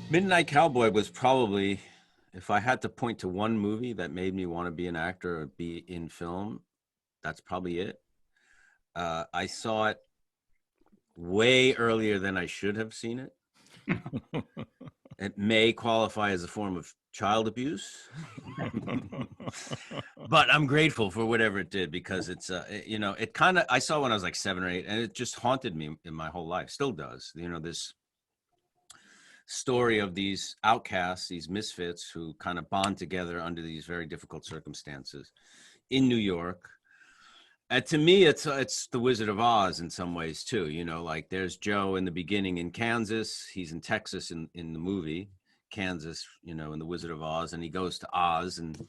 Midnight Cowboy was probably, if I had to point to one movie that made me want to be an actor or be in film, that's probably it. I saw it way earlier than I should have seen it. It may qualify as a form of child abuse, but I'm grateful for whatever it did because it kind of, I saw when I was like 7 or 8 and it just haunted me in my whole life, still does. This story of these outcasts, these misfits who kind of bond together under these very difficult circumstances in New York. And to me, it's the Wizard of Oz in some ways too. Like there's Joe in the beginning in Kansas. He's in Texas in the movie, Kansas, in the Wizard of Oz, and he goes to Oz, and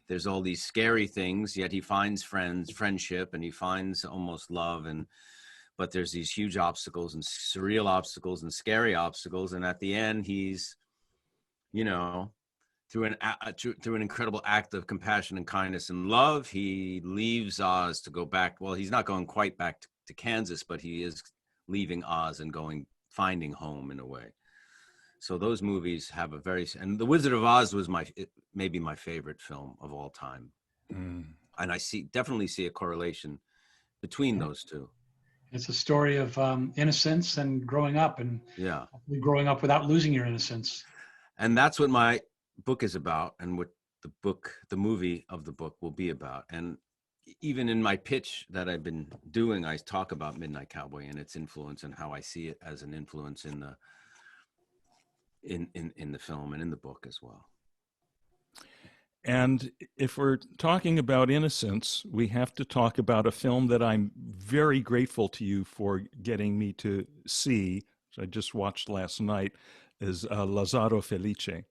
there's all these scary things. Yet he finds friendship, and he finds almost love, but there's these huge obstacles and surreal obstacles and scary obstacles, and at the end, he's, through an incredible act of compassion and kindness and love, he leaves Oz to go back. Well, he's not going quite back to Kansas, but he is leaving Oz and finding home in a way. So those movies have and The Wizard of Oz was maybe my favorite film of all time. And I definitely see a correlation between those two. It's a story of innocence and growing up, and growing up without losing your innocence. And that's what my book is about, and what the movie of the book will be about. And even in my pitch that I've been doing, I talk about Midnight Cowboy and its influence and how I see it as an influence in the film and in the book as well. And if we're talking about innocence, we have to talk about a film that I'm very grateful to you for getting me to see, which I just watched last night, is Lazzaro Felice.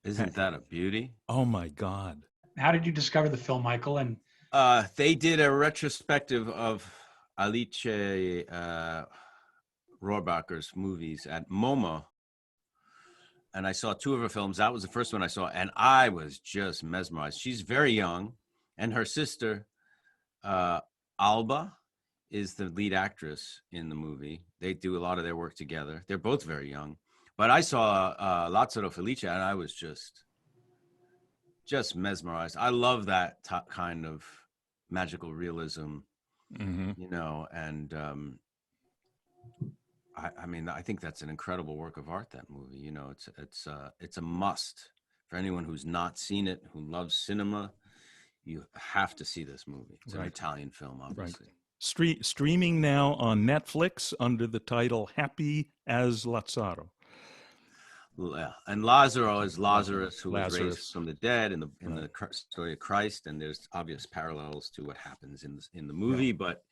Isn't that a beauty? Oh my God. How did you discover the film, Michael? And they did a retrospective of Alice Rohrbacher's movies at MoMA. And I saw two of her films. That was the first one I saw, and I was just mesmerized. She's very young, and her sister, Alba, is the lead actress in the movie. They do a lot of their work together. They're both very young. But I saw Lazzaro Felice, and I was just mesmerized. I love that kind of magical realism, and I think that's an incredible work of art, that movie. It's a must for anyone who's not seen it, who loves cinema. You have to see this movie. It's an Italian film, obviously. Right. Streaming now on Netflix under the title Happy as Lazzaro. Yeah. And Lazzaro is Lazarus, who was raised from the dead in the story of Christ, and there's obvious parallels to what happens in the movie. Yeah. But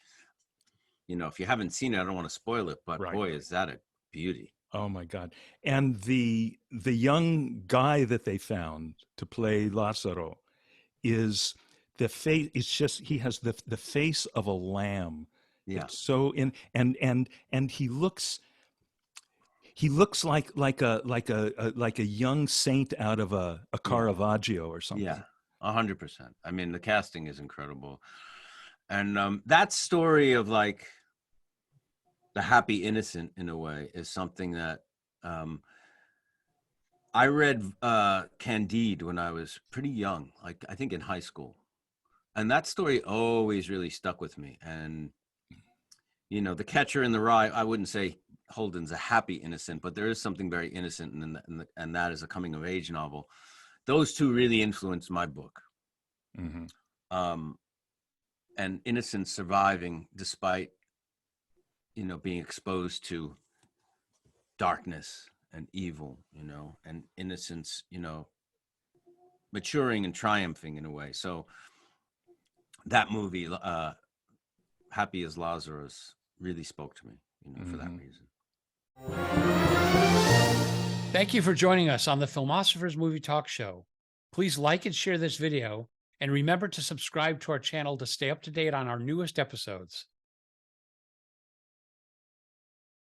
if you haven't seen it, I don't want to spoil it. But boy, is that a beauty! Oh my God! And the young guy that they found to play Lazzaro is the face. It's just he has the face of a lamb. Yeah. It's so and he looks. He looks like a young saint out of a Caravaggio or something. Yeah, 100%. I mean, the casting is incredible, and that story of like the happy innocent in a way is something that I read Candide when I was pretty young, like I think in high school, and that story always really stuck with me. And The Catcher in the Rye, I wouldn't say Holden's a happy innocent, but there is something very innocent, and that is a coming of age novel. Those two really influenced my book. And innocence surviving despite, being exposed to darkness and evil, and innocence, maturing and triumphing in a way. So that movie, Happy as Lazarus, really spoke to me, for that reason. Thank you for joining us on the Filmosophers Movie Talk Show. Please like and share this video, and remember to subscribe to our channel to stay up to date on our newest episodes.